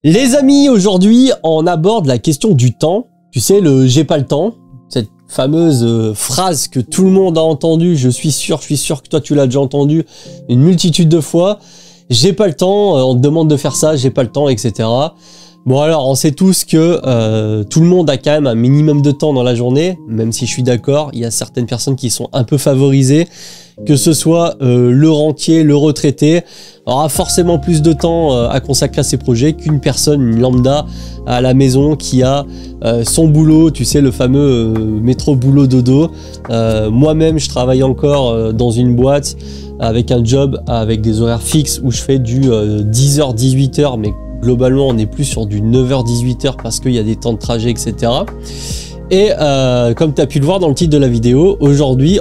Les amis, aujourd'hui, on aborde la question du temps. Tu sais, le « j'ai pas le temps », cette fameuse phrase que tout le monde a entendue, je suis sûr que toi tu l'as déjà entendu une multitude de fois. J'ai pas le temps, on te demande de faire ça, j'ai pas le temps, etc. Bon alors, on sait tous que tout le monde a quand même un minimum de temps dans la journée, même si je suis d'accord, il y a certaines personnes qui sont un peu favorisées, que ce soit le rentier, le retraité, aura forcément plus de temps à consacrer à ses projets qu'une personne lambda à la maison qui a son boulot, tu sais, le fameux métro boulot dodo. Moi-même, je travaille encore dans une boîte avec un job avec des horaires fixes où je fais du 10h, 18h, mais globalement, on est plus sur du 9h, 18h parce qu'il y a des temps de trajet, etc. Et comme tu as pu le voir dans le titre de la vidéo, aujourd'hui,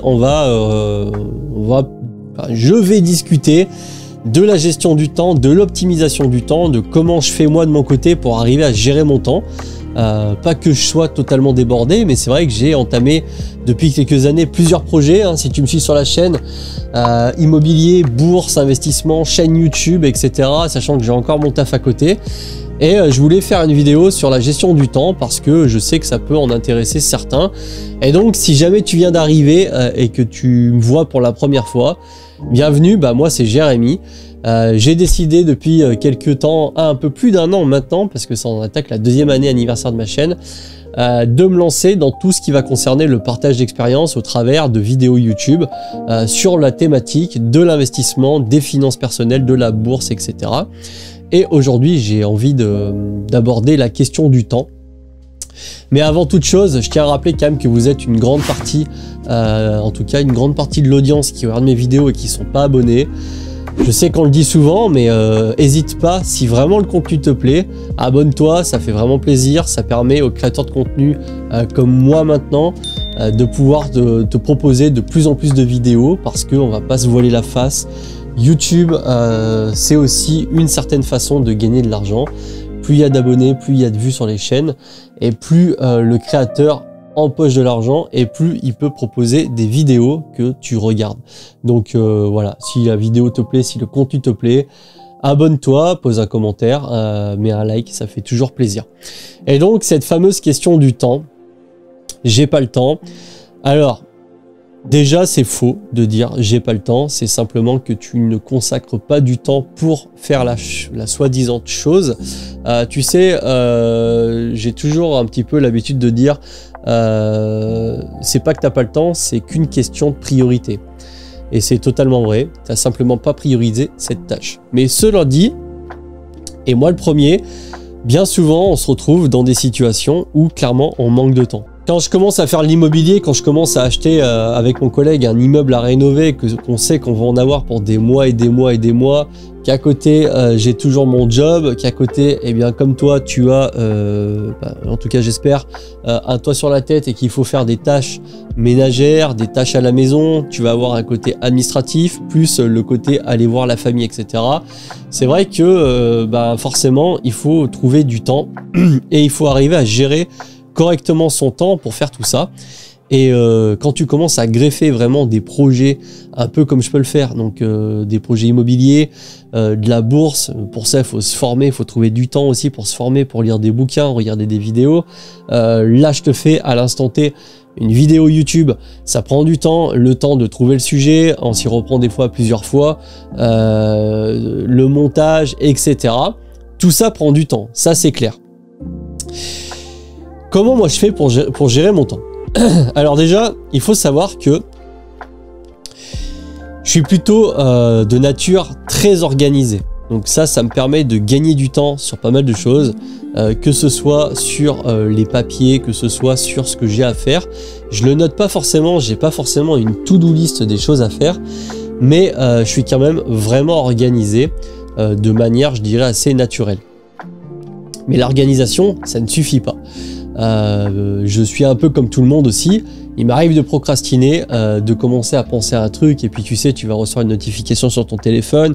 je vais discuter de la gestion du temps, de l'optimisation du temps, de comment je fais moi de mon côté pour arriver à gérer mon temps. Pas que je sois totalement débordé, mais c'est vrai que j'ai entamé depuis quelques années plusieurs projets, hein, si tu me suis sur la chaîne, immobilier, bourse, investissement, chaîne YouTube, etc. Sachant que j'ai encore mon taf à côté. Et je voulais faire une vidéo sur la gestion du temps parce que je sais que ça peut en intéresser certains. Et donc si jamais tu viens d'arriver et que tu me vois pour la première fois, bienvenue, moi c'est Jérémy. J'ai décidé depuis quelques temps, un peu plus d'un an maintenant, parce que ça en attaque la deuxième année anniversaire de ma chaîne, de me lancer dans tout ce qui va concerner le partage d'expérience au travers de vidéos YouTube sur la thématique de l'investissement, des finances personnelles, de la bourse, etc. Et aujourd'hui, j'ai envie d'aborder la question du temps. Mais avant toute chose, je tiens à rappeler quand même que vous êtes une grande partie, en tout cas une grande partie de l'audience qui regarde mes vidéos et qui ne sont pas abonnés. Je sais qu'on le dit souvent, mais hésite pas, si vraiment le contenu te plaît, abonne-toi, ça fait vraiment plaisir, ça permet aux créateurs de contenu comme moi maintenant de pouvoir te proposer de plus en plus de vidéos parce qu'on va pas se voiler la face. YouTube, c'est aussi une certaine façon de gagner de l'argent. Plus il y a d'abonnés, plus il y a de vues sur les chaînes et plus le créateur empoche de l'argent et plus il peut proposer des vidéos que tu regardes. Donc voilà, si la vidéo te plaît, si le contenu te plaît, abonne-toi, pose un commentaire, mets un like, ça fait toujours plaisir. Et donc cette fameuse question du temps, j'ai pas le temps. Alors déjà c'est faux de dire j'ai pas le temps, c'est simplement que tu ne consacres pas du temps pour faire la soi-disant chose. Tu sais, j'ai toujours un petit peu l'habitude de dire c'est pas que t'as pas le temps, c'est qu'une question de priorité. Et c'est totalement vrai, t'as simplement pas priorisé cette tâche. Mais cela dit, et moi le premier, bien souvent on se retrouve dans des situations où clairement on manque de temps. Quand je commence à faire l'immobilier, quand je commence à acheter avec mon collègue un immeuble à rénover, qu'on sait qu'on va en avoir pour des mois et des mois et des mois, qu'à côté j'ai toujours mon job, qu'à côté, eh bien comme toi tu as, en tout cas j'espère, un toit sur la tête et qu'il faut faire des tâches ménagères, des tâches à la maison, tu vas avoir un côté administratif, plus le côté aller voir la famille, etc. C'est vrai que forcément il faut trouver du temps et il faut arriver à gérer correctement son temps pour faire tout ça. Et quand tu commences à greffer vraiment des projets un peu comme je peux le faire, donc des projets immobiliers, de la bourse, pour ça il faut se former, il faut trouver du temps aussi pour se former, pour lire des bouquins, regarder des vidéos. Là je te fais à l'instant T une vidéo YouTube, ça prend du temps, le temps de trouver le sujet, on s'y reprend des fois plusieurs fois, le montage, etc. Tout ça prend du temps, ça c'est clair. Comment moi je fais pour gérer mon temps? Alors déjà, il faut savoir que je suis plutôt de nature très organisée. Donc ça me permet de gagner du temps sur pas mal de choses, que ce soit sur les papiers, que ce soit sur ce que j'ai à faire. Je le note pas forcément, j'ai pas forcément une to-do list des choses à faire, mais je suis quand même vraiment organisé de manière, je dirais, assez naturelle. Mais l'organisation, ça ne suffit pas. Je suis un peu comme tout le monde aussi, il m'arrive de procrastiner, de commencer à penser à un truc et puis tu sais, tu vas recevoir une notification sur ton téléphone,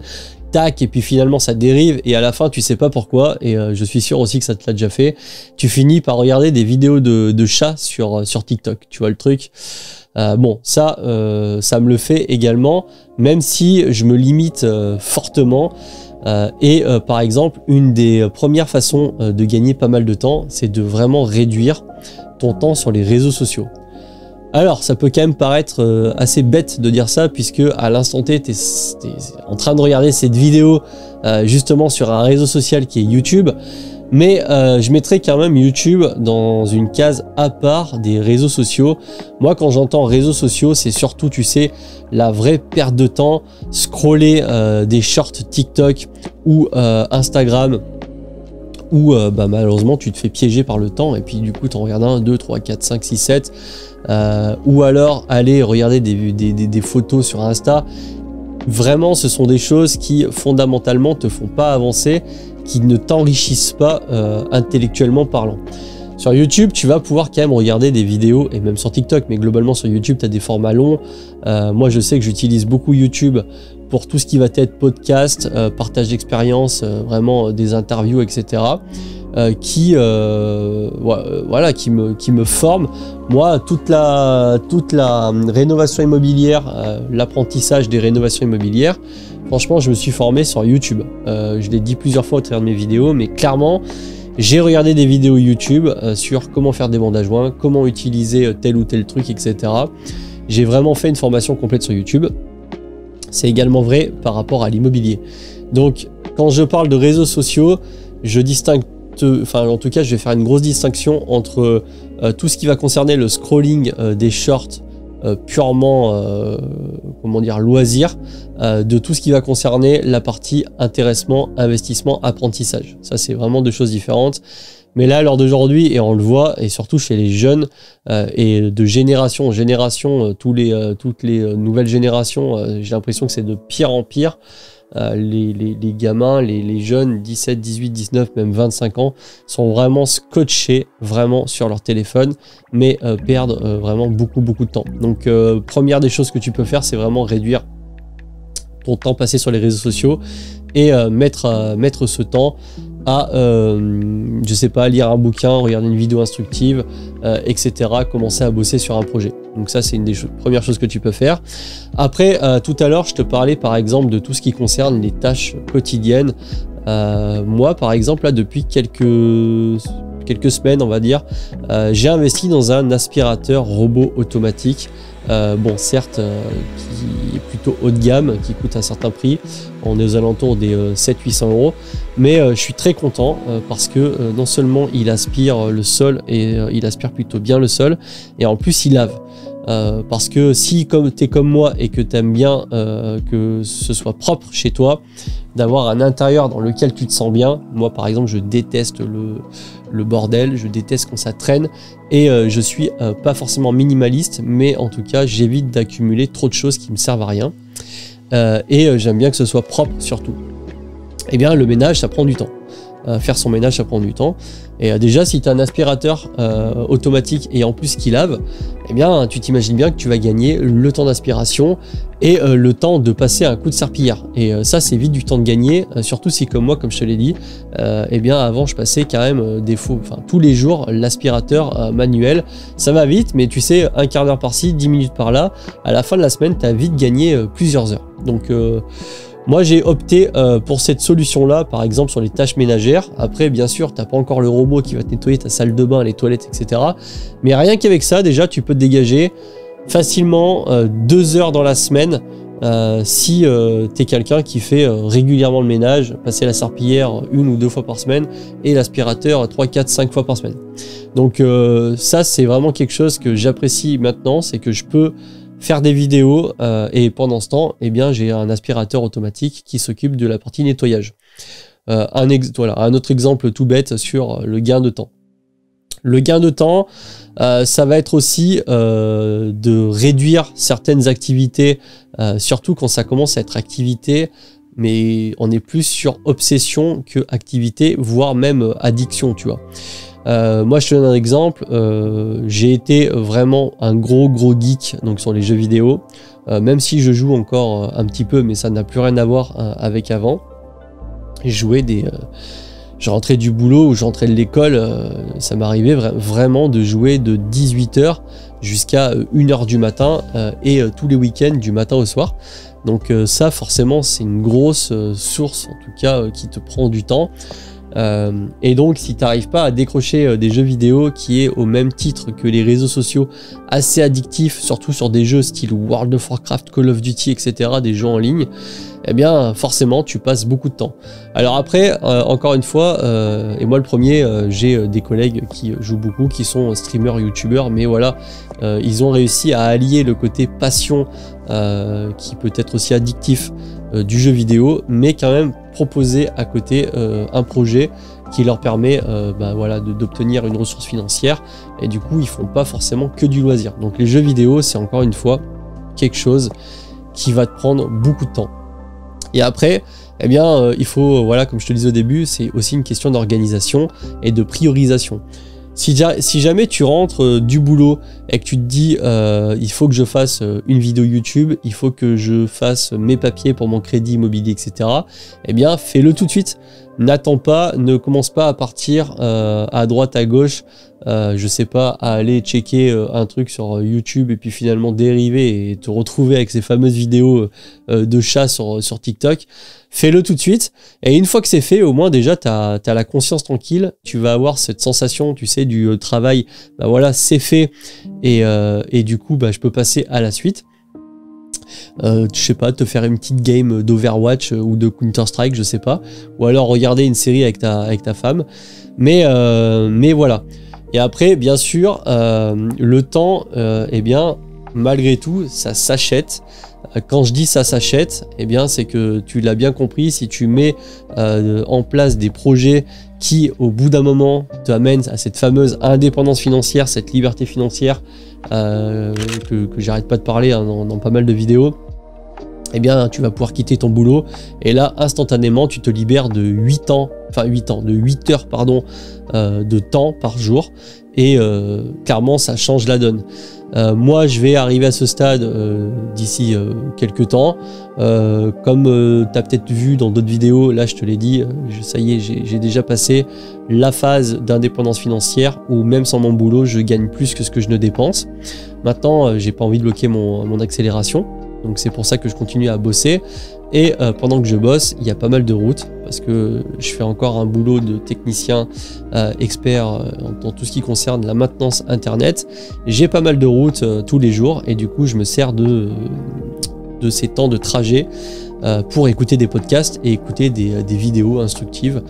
tac, et puis finalement ça dérive et à la fin tu sais pas pourquoi, et je suis sûr aussi que ça te l'a déjà fait, tu finis par regarder des vidéos de chats sur TikTok, tu vois le truc. Bon, ça me le fait également, même si je me limite fortement. Par exemple, une des premières façons de gagner pas mal de temps, c'est de vraiment réduire ton temps sur les réseaux sociaux. Alors, ça peut quand même paraître assez bête de dire ça, puisque à l'instant T, tu es en train de regarder cette vidéo justement sur un réseau social qui est YouTube. Mais je mettrai quand même YouTube dans une case à part des réseaux sociaux. Moi, quand j'entends réseaux sociaux, c'est surtout, tu sais, la vraie perte de temps, scroller des shorts TikTok ou Instagram, où malheureusement tu te fais piéger par le temps et puis du coup tu en regardes 1, 2, 3, 4, 5, 6, 7 ou alors aller regarder des photos sur Insta. Vraiment, ce sont des choses qui fondamentalement te font pas avancer, qui ne t'enrichissent pas intellectuellement parlant. Sur YouTube, tu vas pouvoir quand même regarder des vidéos, et même sur TikTok, mais globalement sur YouTube, tu as des formats longs. Moi, je sais que j'utilise beaucoup YouTube pour tout ce qui va être podcast, partage d'expérience, vraiment des interviews, etc. Qui me forment. Moi, toute la rénovation immobilière, l'apprentissage des rénovations immobilières, franchement, je me suis formé sur YouTube. Je l'ai dit plusieurs fois au travers de mes vidéos, mais clairement, j'ai regardé des vidéos YouTube sur comment faire des bandes à joints, comment utiliser tel ou tel truc, etc. J'ai vraiment fait une formation complète sur YouTube. C'est également vrai par rapport à l'immobilier. Donc, quand je parle de réseaux sociaux, je distingue, en tout cas, je vais faire une grosse distinction entre tout ce qui va concerner le scrolling des shorts purement, loisir, de tout ce qui va concerner la partie intéressement, investissement, apprentissage. Ça, c'est vraiment deux choses différentes. Mais là, à l'heure d'aujourd'hui, et on le voit, et surtout chez les jeunes, et de génération en génération, toutes les nouvelles générations, j'ai l'impression que c'est de pire en pire. Les gamins, les jeunes, 17, 18, 19, même 25 ans, sont vraiment scotchés vraiment sur leur téléphone, mais perdent vraiment beaucoup de temps. Donc, première des choses que tu peux faire, c'est vraiment réduire ton temps passé sur les réseaux sociaux et mettre ce temps à, je sais pas, lire un bouquin, regarder une vidéo instructive, etc. Commencer à bosser sur un projet. Donc ça, c'est une des premières choses que tu peux faire. Après, tout à l'heure, je te parlais par exemple de tout ce qui concerne les tâches quotidiennes. Moi, par exemple, là, depuis quelques semaines, on va dire, j'ai investi dans un aspirateur robot automatique. Bon, certes, qui est plutôt haut de gamme, qui coûte un certain prix. On est aux alentours des 700-800 €. Mais je suis très content parce que non seulement il aspire le sol, et il aspire plutôt bien le sol, et en plus il lave. Parce que si comme tu es comme moi et que tu aimes bien que ce soit propre chez toi, d'avoir un intérieur dans lequel tu te sens bien. Moi par exemple, je déteste le bordel, je déteste quand ça traîne, et je suis pas forcément minimaliste, mais en tout cas j'évite d'accumuler trop de choses qui me servent à rien, et j'aime bien que ce soit propre surtout. Et bien le ménage, ça prend du temps. Faire son ménage, ça prend du temps. Et déjà, si tu as un aspirateur automatique et en plus qui lave, eh bien, tu t'imagines bien que tu vas gagner le temps d'aspiration et le temps de passer un coup de serpillière. Et ça, c'est vite du temps de gagner, surtout si, comme moi, comme je te l'ai dit, eh bien, avant, je passais quand même tous les jours l'aspirateur manuel. Ça va vite, mais tu sais, un quart d'heure par-ci, 10 minutes par-là, à la fin de la semaine, tu as vite gagné plusieurs heures. Donc, moi, j'ai opté pour cette solution-là, par exemple, sur les tâches ménagères. Après, bien sûr, tu n'as pas encore le robot qui va te nettoyer ta salle de bain, les toilettes, etc. Mais rien qu'avec ça, déjà, tu peux te dégager facilement 2 heures dans la semaine si tu es quelqu'un qui fait régulièrement le ménage, passer la serpillière 1 ou 2 fois par semaine et l'aspirateur 3, 4, 5 fois par semaine. Donc ça, c'est vraiment quelque chose que j'apprécie maintenant, c'est que je peux faire des vidéos et pendant ce temps, eh bien, j'ai un aspirateur automatique qui s'occupe de la partie nettoyage. Un autre exemple tout bête sur le gain de temps. Le gain de temps, ça va être aussi de réduire certaines activités, surtout quand ça commence à être activité, mais on est plus sur obsession que activité, voire même addiction, tu vois. Moi, je te donne un exemple. J'ai été vraiment un gros geek donc sur les jeux vidéo, même si je joue encore un petit peu, mais ça n'a plus rien à voir avec avant. Je rentrais du boulot ou je rentrais de l'école, ça m'arrivait vraiment de jouer de 18h jusqu'à 1h du matin et tous les week-ends du matin au soir. Donc ça forcément c'est une grosse source en tout cas qui te prend du temps. Et donc si tu n'arrives pas à décrocher des jeux vidéo qui est au même titre que les réseaux sociaux, assez addictifs, surtout sur des jeux style World of Warcraft, Call of Duty, etc., des jeux en ligne, eh bien forcément tu passes beaucoup de temps. Alors après, encore une fois, et moi le premier, j'ai des collègues qui jouent beaucoup, qui sont streamers, youtubeurs, mais voilà, ils ont réussi à allier le côté passion, qui peut être aussi addictif du jeu vidéo, mais quand même proposer à côté un projet qui leur permet voilà, d'obtenir une ressource financière, et du coup ils font pas forcément que du loisir. Donc les jeux vidéo, c'est encore une fois quelque chose qui va te prendre beaucoup de temps. Et après, eh bien, il faut, voilà, comme je te le disais au début, c'est aussi une question d'organisation et de priorisation. Si jamais tu rentres du boulot et que tu te dis il faut que je fasse une vidéo YouTube, il faut que je fasse mes papiers pour mon crédit immobilier, etc., eh bien, fais-le tout de suite. N'attends pas, ne commence pas à partir à droite, à gauche, je sais pas, à aller checker un truc sur YouTube et puis finalement dériver et te retrouver avec ces fameuses vidéos de chats sur TikTok. Fais-le tout de suite, et une fois que c'est fait, au moins déjà t'as la conscience tranquille, tu vas avoir cette sensation, tu sais, du travail, bah voilà, c'est fait, et du coup bah je peux passer à la suite. Je sais pas, te faire une petite game d'Overwatch ou de Counter-Strike, je sais pas, ou alors regarder une série avec ta femme, mais voilà. Et après, bien sûr, le temps, eh bien, malgré tout, ça s'achète. Quand je dis ça s'achète, eh bien, c'est que tu l'as bien compris, si tu mets en place des projets qui, au bout d'un moment, t'amènent à cette fameuse indépendance financière, cette liberté financière que j'arrête pas de parler dans pas mal de vidéos, eh bien, tu vas pouvoir quitter ton boulot, et là, instantanément, tu te libères de 8 heures, de temps par jour, et clairement, ça change la donne. Moi, je vais arriver à ce stade d'ici quelques temps. Comme tu as peut-être vu dans d'autres vidéos, là, je te l'ai dit, ça y est, j'ai déjà passé la phase d'indépendance financière où même sans mon boulot, je gagne plus que ce que je ne dépense. Maintenant, j'ai pas envie de bloquer mon accélération. Donc c'est pour ça que je continue à bosser, et pendant que je bosse, il y a pas mal de routes parce que je fais encore un boulot de technicien expert dans tout ce qui concerne la maintenance internet. J'ai pas mal de routes tous les jours, et du coup je me sers de ces temps de trajet pour écouter des podcasts et écouter des vidéos instructives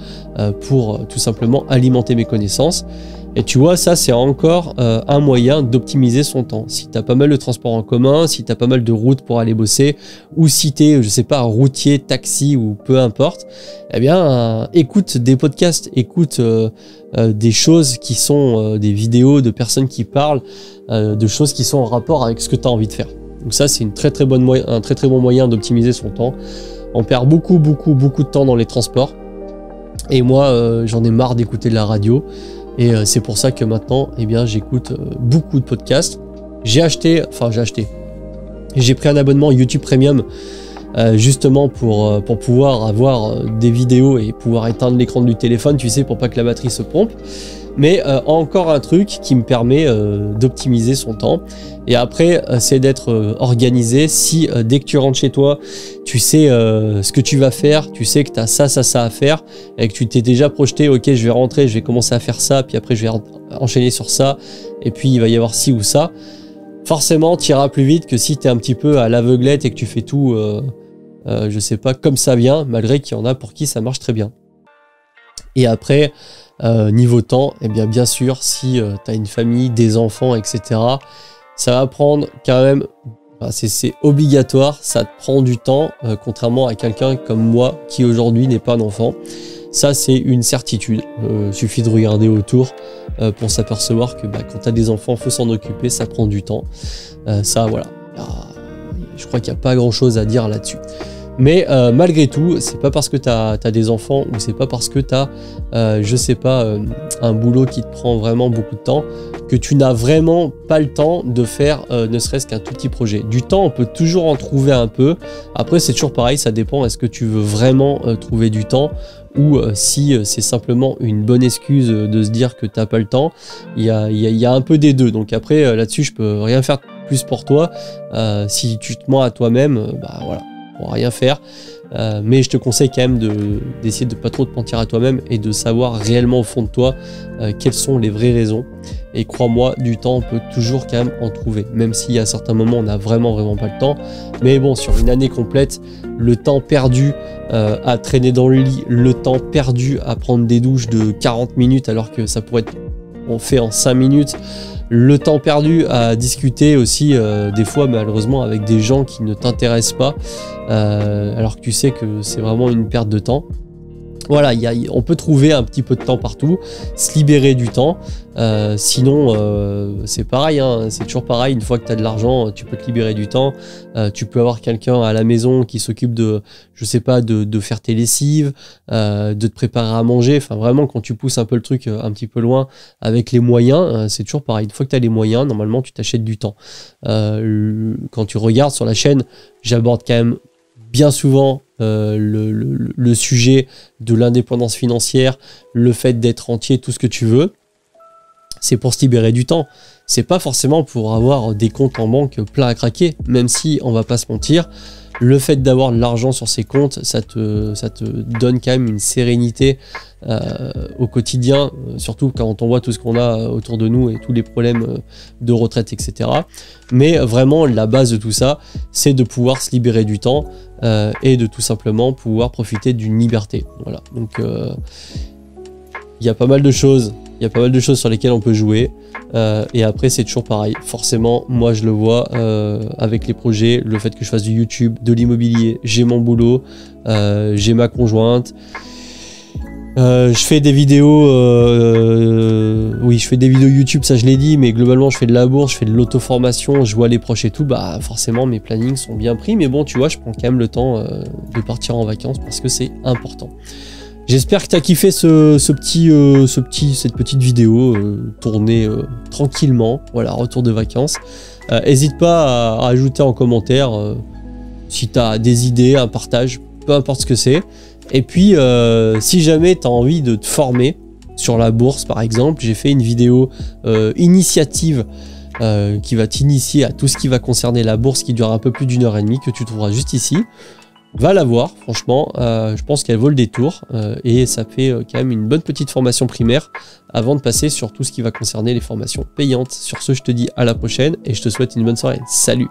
pour tout simplement alimenter mes connaissances. Et tu vois, ça c'est encore un moyen d'optimiser son temps. Si tu as pas mal de transports en commun, si tu as pas mal de routes pour aller bosser, ou si tu es, je sais pas, routier, taxi ou peu importe, eh bien écoute des podcasts, écoute des choses qui sont des vidéos de personnes qui parlent, de choses qui sont en rapport avec ce que tu as envie de faire. Donc ça c'est un très très bon moyen d'optimiser son temps. On perd beaucoup de temps dans les transports, et moi j'en ai marre d'écouter de la radio. Et c'est pour ça que maintenant, eh bien, j'écoute beaucoup de podcasts. J'ai pris un abonnement YouTube Premium justement pour pouvoir avoir des vidéos et pouvoir éteindre l'écran du téléphone, tu sais, pour pas que la batterie se pompe. Mais encore un truc qui me permet d'optimiser son temps. Et après, c'est d'être organisé. Si dès que tu rentres chez toi, tu sais ce que tu vas faire, tu sais que tu as ça à faire, et que tu t'es déjà projeté, ok, je vais rentrer, je vais commencer à faire ça, puis après je vais enchaîner sur ça, et puis il va y avoir ci ou ça. Forcément, tu iras plus vite que si tu es un petit peu à l'aveuglette et que tu fais tout, je sais pas, comme ça vient, malgré qu'il y en a pour qui ça marche très bien. Et après, niveau temps, eh bien sûr, si tu as une famille, des enfants, etc., ça va prendre quand même, c'est obligatoire, ça te prend du temps, contrairement à quelqu'un comme moi qui aujourd'hui n'est pas d'enfant. Ça, c'est une certitude. Suffit de regarder autour pour s'apercevoir que quand tu as des enfants, il faut s'en occuper, ça prend du temps. Ça, voilà. Je crois qu'il n'y a pas grand-chose à dire là-dessus. Mais malgré tout, c'est pas parce que tu as des enfants, ou c'est pas parce que tu as, je sais pas, un boulot qui te prend vraiment beaucoup de temps, que tu n'as vraiment pas le temps de faire ne serait-ce qu'un tout petit projet. Du temps, on peut toujours en trouver un peu. Après, c'est toujours pareil, ça dépend. Est-ce que tu veux vraiment trouver du temps, ou si c'est simplement une bonne excuse de se dire que t'as pas le temps. Il y a un peu des deux. Donc après, là-dessus, je peux rien faire plus pour toi. Si tu te mens à toi-même, bah voilà, on pourra rien faire. Mais je te conseille quand même d'essayer de pas trop te mentir à toi-même et de savoir réellement au fond de toi quelles sont les vraies raisons. Et crois-moi, du temps, on peut toujours quand même en trouver, même si à certains moments on n'a vraiment pas le temps. Mais bon, sur une année complète, le temps perdu à traîner dans le lit, le temps perdu à prendre des douches de 40 minutes alors que ça pourrait être fait en 5 minutes, le temps perdu à discuter aussi des fois malheureusement avec des gens qui ne t'intéressent pas, alors que tu sais que c'est vraiment une perte de temps. Voilà, on peut trouver un petit peu de temps partout, se libérer du temps. Sinon, c'est pareil, hein, c'est toujours pareil. Une fois que tu as de l'argent, tu peux te libérer du temps. Tu peux avoir quelqu'un à la maison qui s'occupe de, je sais pas, de faire tes lessives, de te préparer à manger. Enfin, vraiment, quand tu pousses un peu le truc un petit peu loin avec les moyens, c'est toujours pareil. Une fois que tu as les moyens, normalement, tu t'achètes du temps. Quand tu regardes sur la chaîne, j'aborde quand même bien souvent le sujet de l'indépendance financière, le fait d'être entier, tout ce que tu veux. C'est pour se libérer du temps. C'est pas forcément pour avoir des comptes en banque plein à craquer, même si on va pas se mentir, le fait d'avoir de l'argent sur ses comptes, ça te donne quand même une sérénité au quotidien, surtout quand on voit tout ce qu'on a autour de nous et tous les problèmes de retraite, etc. Mais vraiment, la base de tout ça, c'est de pouvoir se libérer du temps et de tout simplement pouvoir profiter d'une liberté. Voilà. Donc, il y a pas mal de choses. Il y a pas mal de choses sur lesquelles on peut jouer. Et après, c'est toujours pareil. Forcément, moi, je le vois avec les projets, le fait que je fasse du YouTube, de l'immobilier, j'ai mon boulot, j'ai ma conjointe. Je fais des vidéos, oui, je fais des vidéos YouTube, ça je l'ai dit, mais globalement, je fais de la bourse, je fais de l'auto-formation, je vois les proches et tout. Bah, forcément, mes plannings sont bien pris. Mais bon, tu vois, je prends quand même le temps de partir en vacances parce que c'est important. J'espère que tu as kiffé cette petite vidéo tournée tranquillement, voilà, retour de vacances. N'hésite pas à ajouter en commentaire si tu as des idées, un partage, peu importe ce que c'est. Et puis, si jamais tu as envie de te former sur la bourse, par exemple, j'ai fait une vidéo initiative qui va t'initier à tout ce qui va concerner la bourse, qui dure un peu plus d'1h30, que tu trouveras juste ici. Va la voir, franchement, je pense qu'elle vaut le détour et ça fait quand même une bonne petite formation primaire avant de passer sur tout ce qui va concerner les formations payantes. Sur ce, je te dis à la prochaine et je te souhaite une bonne soirée. Salut!